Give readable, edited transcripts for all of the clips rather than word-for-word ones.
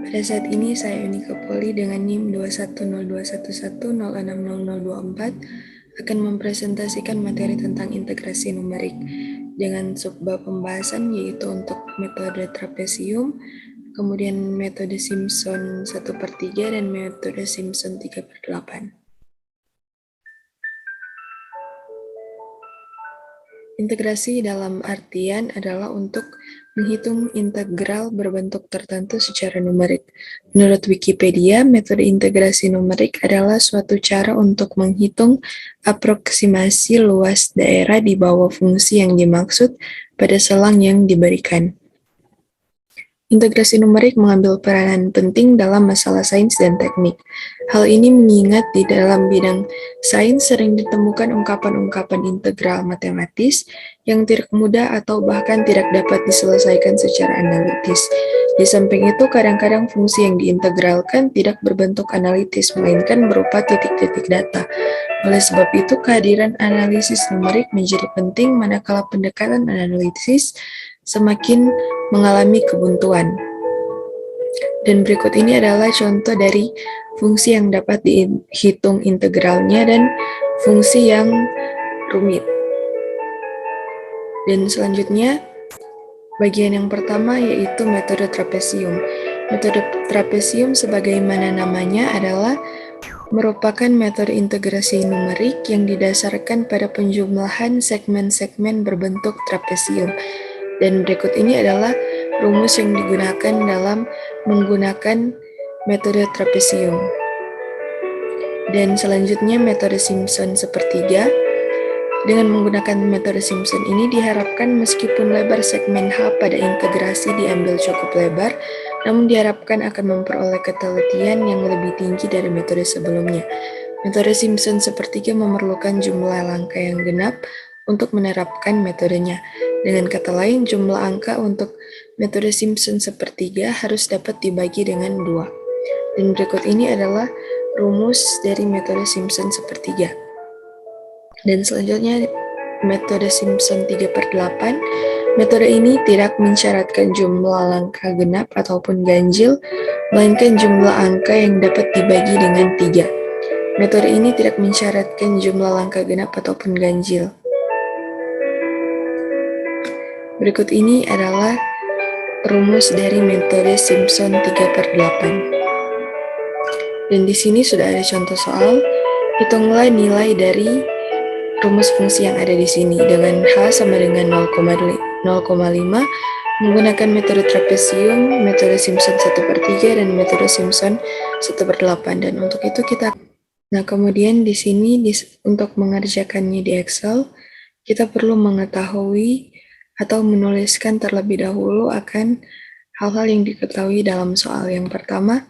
Pada saat ini saya Unika Poli dengan NIM 2102110600024 akan mempresentasikan materi tentang integrasi numerik dengan subbab pembahasan yaitu untuk metode trapesium, kemudian metode Simpson 1/3 dan metode Simpson 3/8. Integrasi dalam artian adalah untuk menghitung integral berbentuk tertentu secara numerik. Menurut Wikipedia, metode integrasi numerik adalah suatu cara untuk menghitung aproksimasi luas daerah di bawah fungsi yang dimaksud pada selang yang diberikan. Integrasi numerik mengambil peranan penting dalam masalah sains dan teknik. Hal ini mengingat di dalam bidang sains sering ditemukan ungkapan-ungkapan integral matematis yang tidak mudah atau bahkan tidak dapat diselesaikan secara analitis. Di samping itu, kadang-kadang fungsi yang diintegralkan tidak berbentuk analitis, melainkan berupa titik-titik data. Oleh sebab itu, kehadiran analisis numerik menjadi penting manakala pendekatan analisis semakin mengalami kebuntuan. Dan berikut ini adalah contoh dari fungsi yang dapat dihitung integralnya dan fungsi yang rumit. Dan selanjutnya, bagian yang pertama yaitu metode trapesium. Metode trapesium sebagaimana namanya adalah merupakan metode integrasi numerik yang didasarkan pada penjumlahan segmen-segmen berbentuk trapesium. Dan berikut ini adalah rumus yang digunakan dalam menggunakan metode trapesium. Dan selanjutnya metode Simpson sepertiga. Dengan menggunakan metode Simpson ini diharapkan meskipun lebar segmen H pada integrasi diambil cukup lebar, namun diharapkan akan memperoleh ketelitian yang lebih tinggi dari metode sebelumnya. Metode Simpson sepertiga memerlukan jumlah langkah yang genap untuk menerapkan metodenya. Dengan kata lain, jumlah angka untuk metode Simpson sepertiga harus dapat dibagi dengan 2. Dan berikut ini adalah rumus dari metode Simpson sepertiga. Dan selanjutnya, metode Simpson 3/8. Metode ini tidak mensyaratkan jumlah langkah genap ataupun ganjil, melainkan jumlah angka yang dapat dibagi dengan 3. Metode ini tidak mensyaratkan jumlah langkah genap ataupun ganjil. Berikut ini adalah rumus dari metode Simpson 3/8. Dan di sini sudah ada contoh soal. Hitunglah nilai dari rumus fungsi yang ada di sini dengan H sama dengan 0,5 menggunakan metode trapesium, metode Simpson 1/3 dan metode Simpson 1/8. Dan untuk itu kemudian di sini untuk mengerjakannya di Excel, kita perlu mengetahui atau menuliskan terlebih dahulu akan hal-hal yang diketahui dalam soal. Yang pertama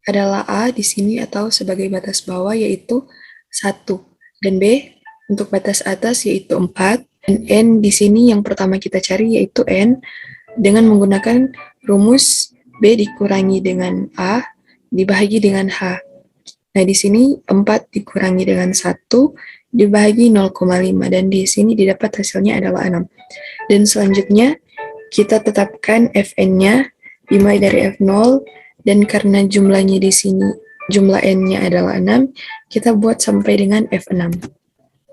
adalah A di sini atau sebagai batas bawah yaitu 1 dan B untuk batas atas yaitu 4 dan N di sini yang pertama kita cari yaitu N dengan menggunakan rumus B dikurangi dengan A dibagi dengan H. Nah, di sini 4 dikurangi dengan 1 dibagi 0,5 dan di sini didapat hasilnya adalah 6. Dan selanjutnya kita tetapkan Fn-nya dimulai dari F0 dan karena jumlahnya di sini jumlah N-nya adalah 6, kita buat sampai dengan F6.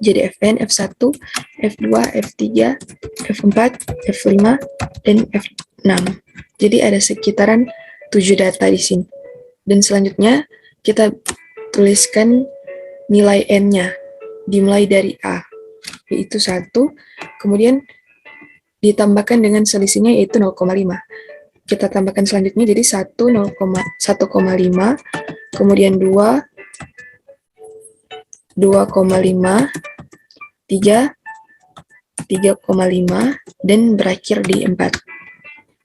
Jadi Fn, F1, F2, F3, F4, F5, dan F6. Jadi ada sekitaran 7 data di sini. Dan selanjutnya kita tuliskan nilai N-nya dimulai dari A, yaitu 1, kemudian ditambahkan dengan selisihnya yaitu 0,5. Kita tambahkan selanjutnya jadi 1, 1,5, kemudian 2, 2,5, 3, 3,5, dan berakhir di 4.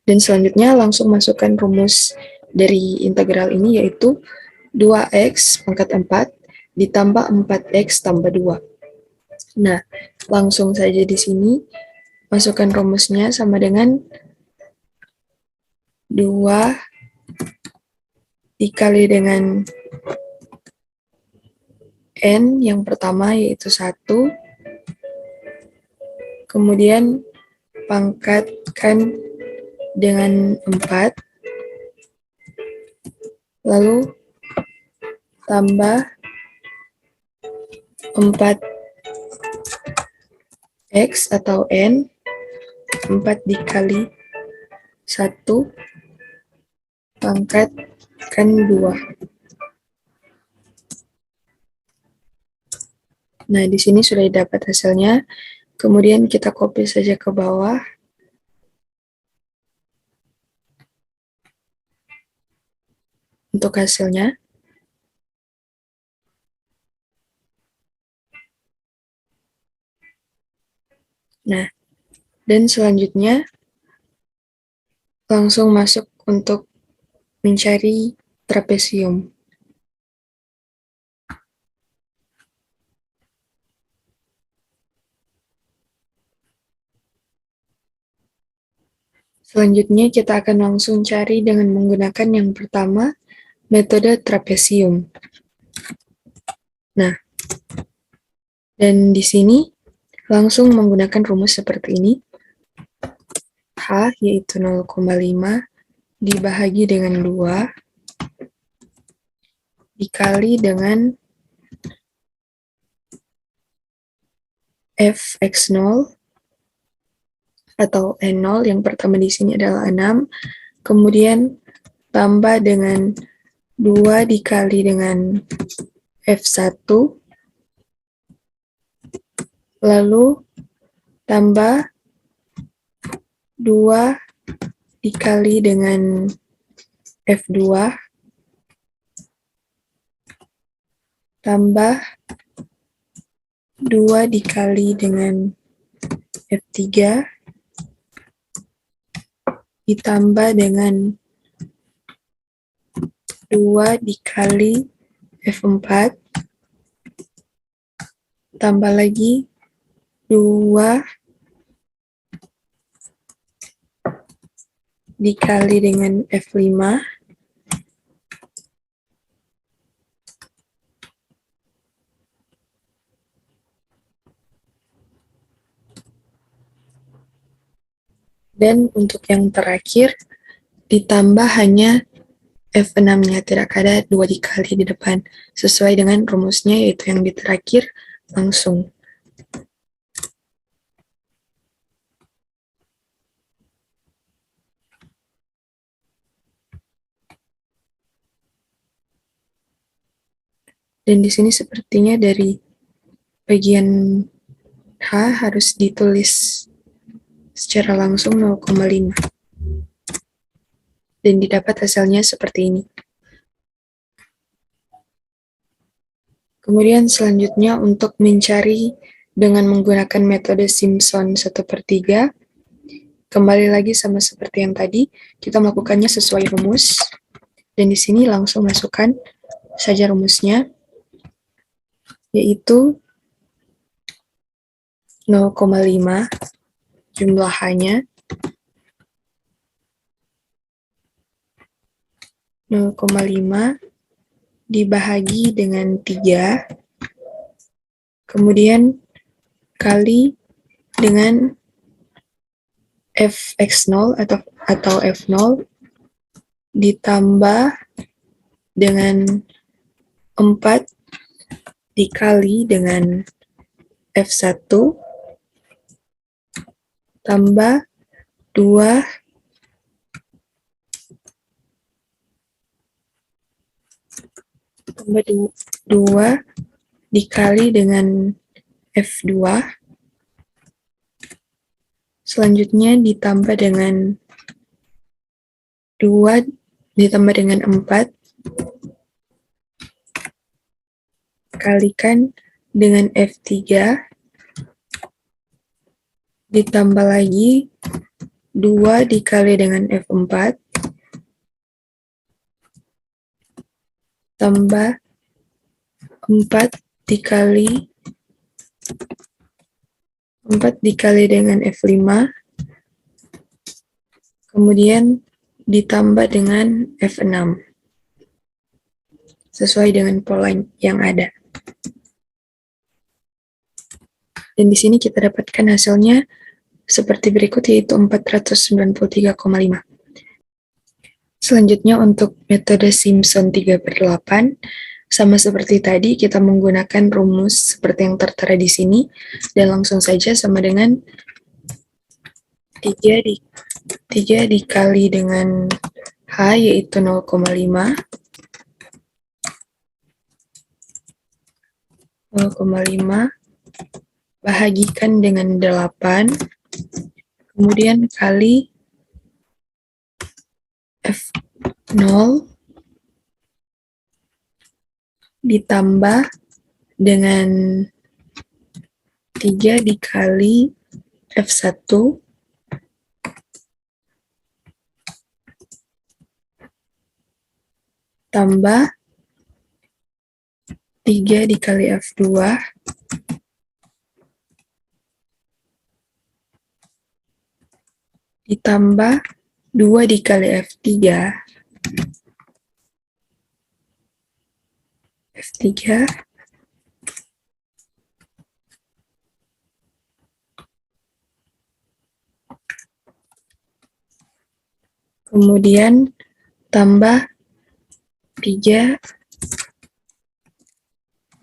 Dan selanjutnya langsung masukkan rumus dari integral ini yaitu 2x pangkat 4 ditambah 4x tambah 2. Nah, langsung saja di sini masukkan rumusnya sama dengan 2 dikali dengan N yang pertama yaitu 1, kemudian pangkatkan dengan 4, lalu tambah 4x atau N, 4 dikali 1 pangkat 2. Nah, di sini sudah dapat hasilnya. Kemudian kita copy saja ke bawah. Untuk hasilnya. Nah, dan selanjutnya langsung masuk untuk mencari trapesium. Selanjutnya kita akan langsung cari dengan menggunakan yang pertama, metode trapesium. Nah, dan di sini langsung menggunakan rumus seperti ini. H yaitu 0,5 dibahagi dengan 2 dikali dengan Fx0 atau N0, yang pertama di sini adalah 6, kemudian tambah dengan 2 dikali dengan F1, lalu tambah 2 dikali dengan F2, tambah 2 dikali dengan F3, ditambah dengan 2 dikali F4, tambah lagi 2 dikali dengan F5, dan untuk yang terakhir ditambah hanya F6-nya, tidak ada 2 dikali di depan, sesuai dengan rumusnya yaitu yang di terakhir langsung. Dan di sini sepertinya dari bagian H harus ditulis secara langsung 0,5. Dan didapat hasilnya seperti ini. Kemudian selanjutnya untuk mencari dengan menggunakan metode Simpson 1/3, kembali lagi sama seperti yang tadi, kita melakukannya sesuai rumus. Dan di sini langsung masukkan saja rumusnya, yaitu 0,5 jumlah H-nya, 0,5 dibahagi dengan 3, kemudian kali dengan Fx0 atau F0, ditambah dengan 4 dikali dengan F1, tambah 2 dikali dengan F2, selanjutnya ditambah dengan 2 ditambah dengan 4 kalikan dengan F3, ditambah lagi 2 dikali dengan F4, tambah 4 dikali dengan F5, kemudian ditambah dengan F6, sesuai dengan pola yang ada. Dan di sini kita dapatkan hasilnya seperti berikut, yaitu 493,5. Selanjutnya untuk metode Simpson 3/8, sama seperti tadi kita menggunakan rumus seperti yang tertera di sini, dan langsung saja sama dengan 3 dikali dengan H yaitu 0,5, 0,5 bahagikan dengan 8, kemudian kali F0 ditambah dengan 3 dikali F1 tambah 3 dikali F2 ditambah 2 dikali F3 kemudian tambah 3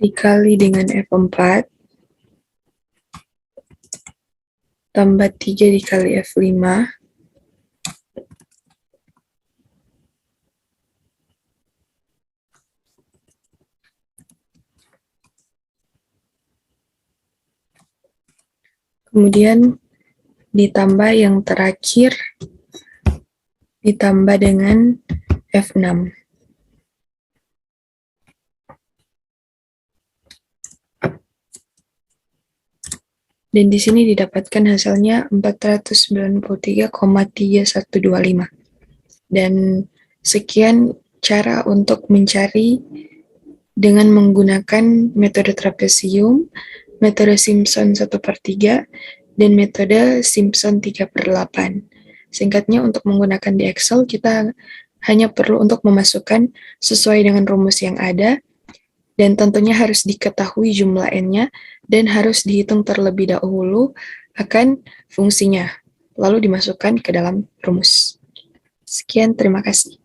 dikali dengan F4 tambah 3 dikali F5 kemudian ditambah yang terakhir ditambah dengan F6. Dan di sini didapatkan hasilnya 493,3125. Dan sekian cara untuk mencari dengan menggunakan metode trapesium, metode Simpson 1/3, dan metode Simpson 3/8. Singkatnya, untuk menggunakan di Excel, kita hanya perlu untuk memasukkan sesuai dengan rumus yang ada, dan tentunya harus diketahui jumlah N-nya, dan harus dihitung terlebih dahulu akan fungsinya, lalu dimasukkan ke dalam rumus. Sekian, terima kasih.